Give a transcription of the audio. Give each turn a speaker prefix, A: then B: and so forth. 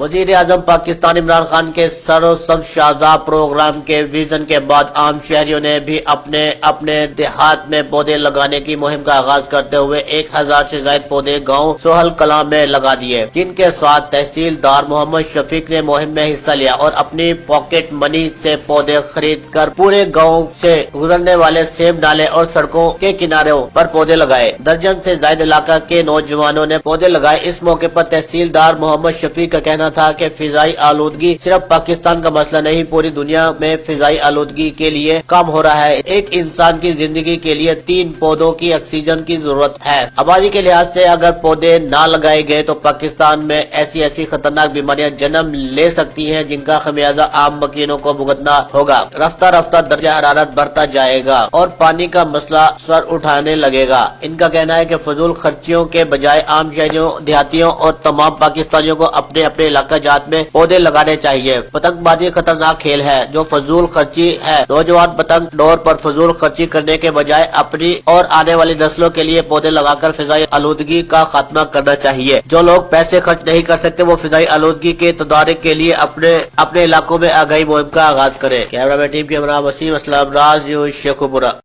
A: وزیر اعظم پاکستان عمران خان کے سرو سبز شاہراہ پروگرام کے ویژن کے بعد عام شہریوں نے بھی اپنے اپنے دیہات میں پودے لگانے کی مہم کا آغاز کرتے ہوئے 1000 سے زائد پودے گاؤں سہل کلاں میں لگا دیے، جن کے ساتھ تحصیلدار محمد شفیق نے مہم میں حصہ لیا اور اپنی پاکٹ منی سے پودے خرید کر پورے گاؤں سے گزرنے والے سیب نالے اور سڑکوں کے کناروں پر پودے لگائے۔ درجن سے زائد علاقہ کے نوجوانوں نے پودے لگائے۔ اس موقع پر تحصیلدار محمد شفیق کا کہنا تھا کہ فضائی آلودگی صرف پاکستان کا مسئلہ نہیں، پوری دنیا میں فضائی آلودگی کے لیے کام ہو رہا ہے۔ ایک انسان کی زندگی کے لیے 3 پودوں کی آکسیجن کی ضرورت ہے۔ آبادی کے لحاظ سے اگر پودے نہ لگائے گئے تو پاکستان میں ایسی خطرناک بیماریاں جنم لے سکتی ہیں جن کا خمیازہ عام مکینوں کو بھگتنا ہوگا۔ رفتہ رفتہ درجہ حرارت بڑھتا جائے گا اور پانی کا مسئلہ سر اٹھانے لگے گا۔ ان کا کہنا ہے کہ فضول خرچیوں کے بجائے عام شہریوں، دیہاتیوں اور تمام پاکستانیوں کو اپنے اپنے علاقہ جات میں پودے لگانے چاہیے۔ پتنگ بازی خطرناک کھیل ہے جو فضول خرچی ہے۔ نوجوان پتنگ ڈور پر فضول خرچی کرنے کے بجائے اپنی اور آنے والی نسلوں کے لیے پودے لگا کر فضائی آلودگی کا خاتمہ کرنا چاہیے۔ جو لوگ پیسے خرچ نہیں کر سکتے وہ فضائی آلودگی کے تدارک کے لیے اپنے علاقوں میں آگاہی مہم کا آغاز کریں۔ کیمرہ مین ٹیم کے ہمراہ وسیم اسلام راز، شیخوپورہ۔